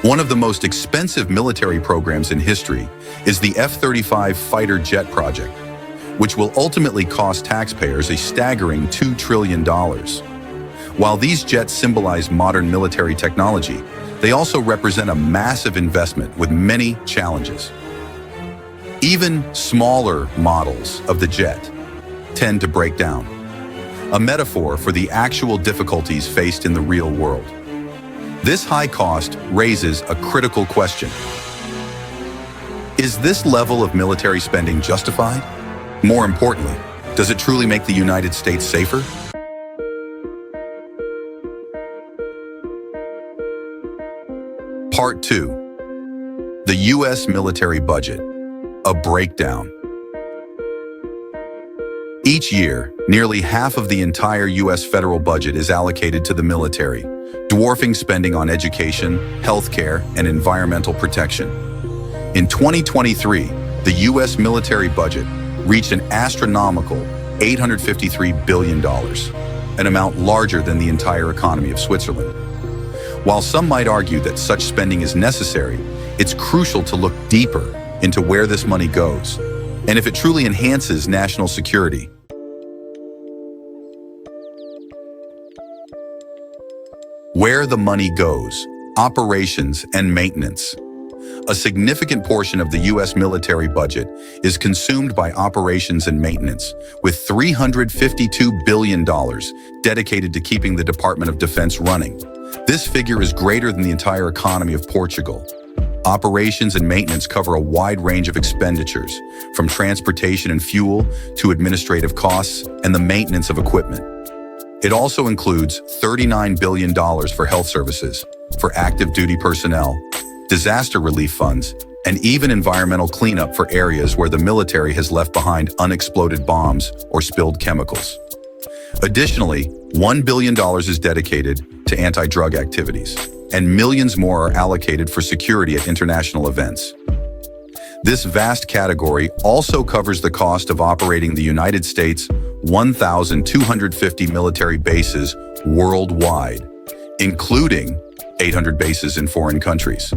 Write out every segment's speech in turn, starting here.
One of the most expensive military programs in history is the F-35 fighter jet project, which will ultimately cost taxpayers a staggering $2 trillion. While these jets symbolize modern military technology, they also represent a massive investment with many challenges. Even smaller models of the jet tend to break down, a metaphor for the actual difficulties faced in the real world. This high cost raises a critical question. Is this level of military spending justified? More importantly, does it truly make the United States safer? Part 2. The U.S. military budget. A breakdown. Each year, nearly half of the entire U.S. federal budget is allocated to the military, dwarfing spending on education, healthcare, and environmental protection. In 2023, the U.S. military budget reached an astronomical $853 billion, an amount larger than the entire economy of Switzerland. While some might argue that such spending is necessary, it's crucial to look deeper into where this money goes, and if it truly enhances national security. Where the money goes: operations and maintenance. A significant portion of the U.S. military budget is consumed by operations and maintenance, with $352 billion dedicated to keeping the Department of Defense running. This figure is greater than the entire economy of Portugal. Operations and maintenance cover a wide range of expenditures, from transportation and fuel to administrative costs and the maintenance of equipment. It also includes $39 billion for health services, for active duty personnel, disaster relief funds, and even environmental cleanup for areas where the military has left behind unexploded bombs or spilled chemicals. Additionally, $1 billion is dedicated to anti-drug activities, and millions more are allocated for security at international events. This vast category also covers the cost of operating the United States' 1,250 military bases worldwide, including 800 bases in foreign countries.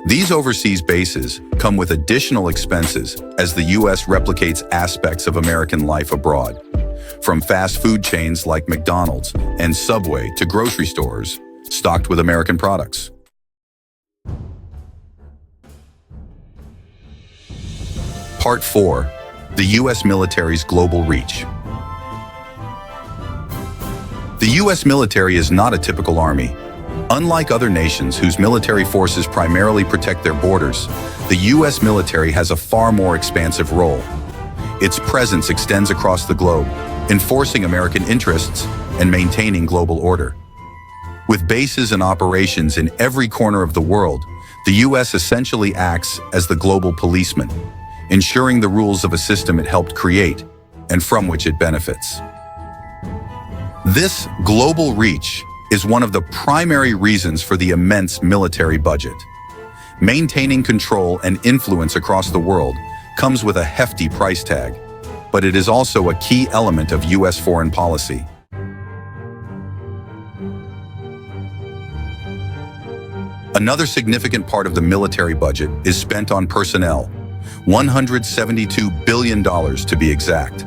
These overseas bases come with additional expenses as the U.S. replicates aspects of American life abroad, from fast food chains like McDonald's and Subway to grocery stores stocked with American products. Part 4. The U.S. military's global reach. The U.S. military is not a typical army. Unlike other nations whose military forces primarily protect their borders, the U.S. military has a far more expansive role. Its presence extends across the globe, enforcing American interests and maintaining global order. With bases and operations in every corner of the world, the U.S. essentially acts as the global policeman, ensuring the rules of a system it helped create and from which it benefits. This global reach is one of the primary reasons for the immense military budget. Maintaining control and influence across the world comes with a hefty price tag, but it is also a key element of U.S. foreign policy. Another significant part of the military budget is spent on personnel, $172 billion to be exact.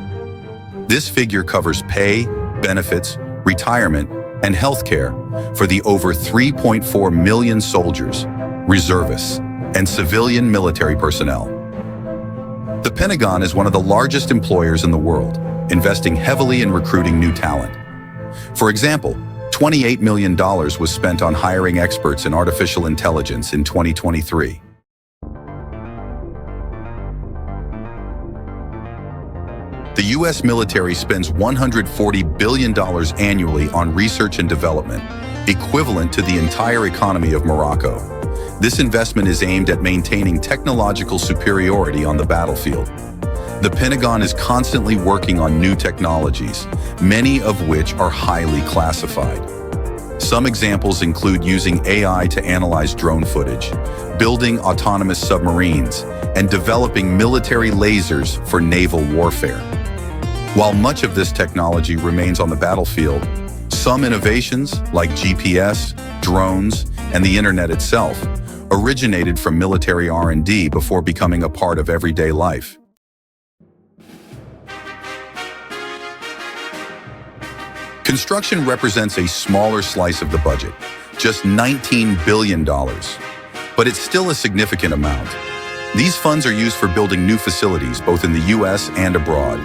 This figure covers pay, benefits, retirement, and healthcare for the over 3.4 million soldiers, reservists, and civilian military personnel. The Pentagon is one of the largest employers in the world, investing heavily in recruiting new talent. For example, $28 million was spent on hiring experts in artificial intelligence in 2023. The U.S. military spends $140 billion annually on research and development, equivalent to the entire economy of Morocco. This investment is aimed at maintaining technological superiority on the battlefield. The Pentagon is constantly working on new technologies, many of which are highly classified. Some examples include using AI to analyze drone footage, building autonomous submarines, and developing military lasers for naval warfare. While much of this technology remains on the battlefield, some innovations like GPS, drones, and the internet itself originated from military R&D before becoming a part of everyday life. Construction represents a smaller slice of the budget, just $19 billion, but it's still a significant amount. These funds are used for building new facilities both in the U.S. and abroad.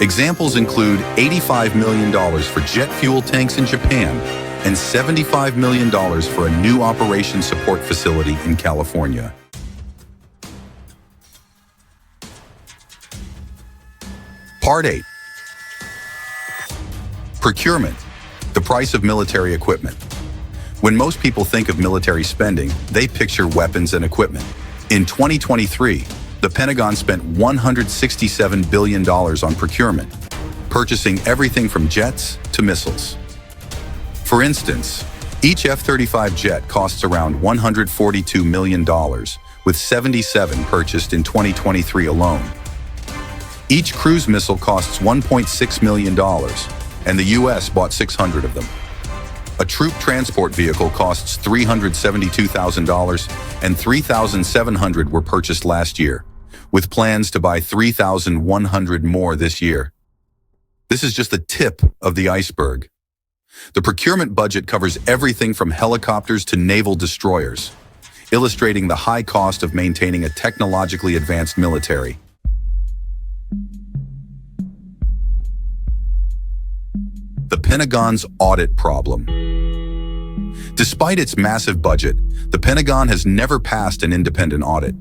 Examples include $85 million for jet fuel tanks in Japan and $75 million for a new operations support facility in California. Part 8. Procurement, the price of military equipment. When most people think of military spending, they picture weapons and equipment. In 2023, the Pentagon spent $167 billion on procurement, purchasing everything from jets to missiles. For instance, each F-35 jet costs around $142 million, with 77 purchased in 2023 alone. Each cruise missile costs $1.6 million, and the U.S. bought 600 of them. A troop transport vehicle costs $372,000, and 3,700 were purchased last year, with plans to buy 3,100 more this year. This is just the tip of the iceberg. The procurement budget covers everything from helicopters to naval destroyers, illustrating the high cost of maintaining a technologically advanced military. The Pentagon's audit problem. Despite its massive budget, the Pentagon has never passed an independent audit.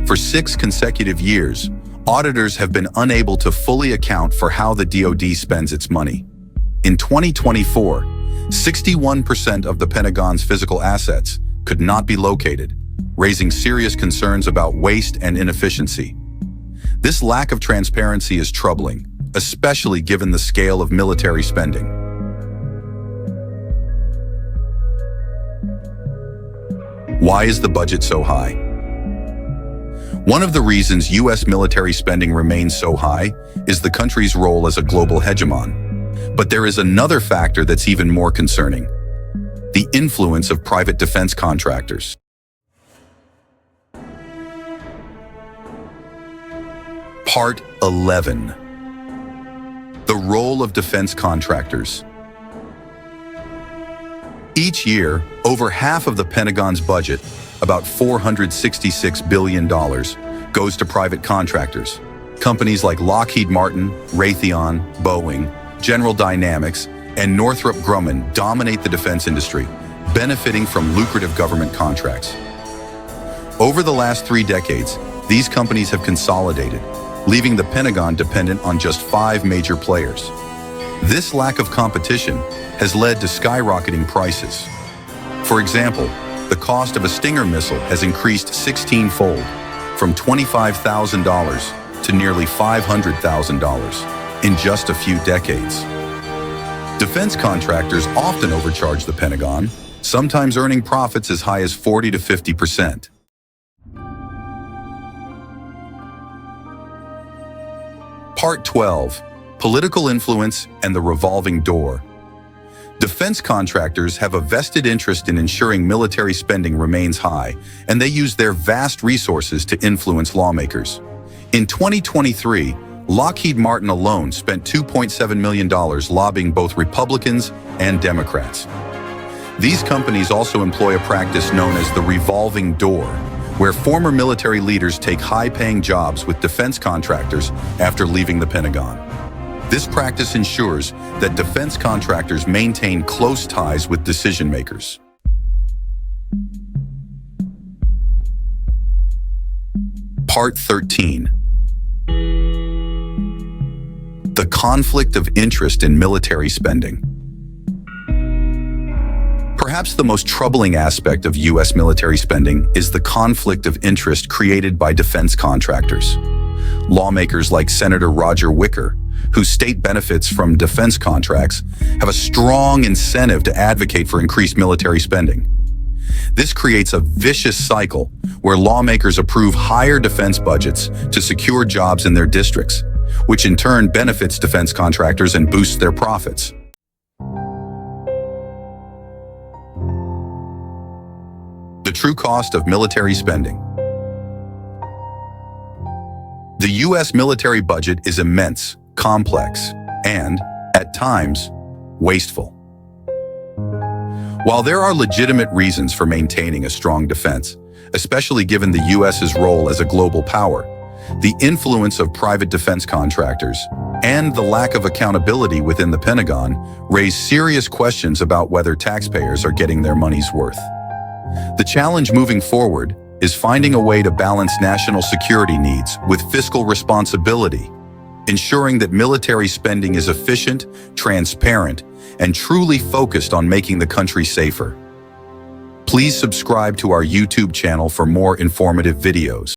For 6 consecutive years, auditors have been unable to fully account for how the DoD spends its money. In 2024, 61% of the Pentagon's physical assets could not be located, raising serious concerns about waste and inefficiency. This lack of transparency is troubling, especially given the scale of military spending. Why is the budget so high? One of the reasons U.S. military spending remains so high is the country's role as a global hegemon. But there is another factor that's even more concerning: the influence of private defense contractors. Part 11. The role of defense contractors. Each year, over half of the Pentagon's budget, about $466 billion, goes to private contractors. Companies like Lockheed Martin, Raytheon, Boeing, General Dynamics, and Northrop Grumman dominate the defense industry, benefiting from lucrative government contracts. Over the last 3 decades, these companies have consolidated, leaving the Pentagon dependent on just 5 major players. This lack of competition has led to skyrocketing prices. For example, the cost of a Stinger missile has increased 16-fold, from $25,000 to nearly $500,000 in just a few decades. Defense contractors often overcharge the Pentagon, sometimes earning profits as high as 40 to 50%. Part 12. Political influence and the revolving door. Defense contractors have a vested interest in ensuring military spending remains high, and they use their vast resources to influence lawmakers. In 2023, Lockheed Martin alone spent $2.7 million lobbying both Republicans and Democrats. These companies also employ a practice known as the revolving door, where former military leaders take high-paying jobs with defense contractors after leaving the Pentagon. This practice ensures that defense contractors maintain close ties with decision-makers. Part 13. The conflict of interest in military spending. Perhaps the most troubling aspect of U.S. military spending is the conflict of interest created by defense contractors. Lawmakers like Senator Roger Wicker, whose state benefits from defense contracts, have a strong incentive to advocate for increased military spending. This creates a vicious cycle where lawmakers approve higher defense budgets to secure jobs in their districts, which in turn benefits defense contractors and boosts their profits. true cost of military spending. The U.S. military budget is immense, complex, and, at times, wasteful. While there are legitimate reasons for maintaining a strong defense, especially given the U.S.'s role as a global power, the influence of private defense contractors, and the lack of accountability within the Pentagon raise serious questions about whether taxpayers are getting their money's worth. The challenge moving forward is finding a way to balance national security needs with fiscal responsibility, ensuring that military spending is efficient, transparent, and truly focused on making the country safer. Please subscribe to our YouTube channel for more informative videos.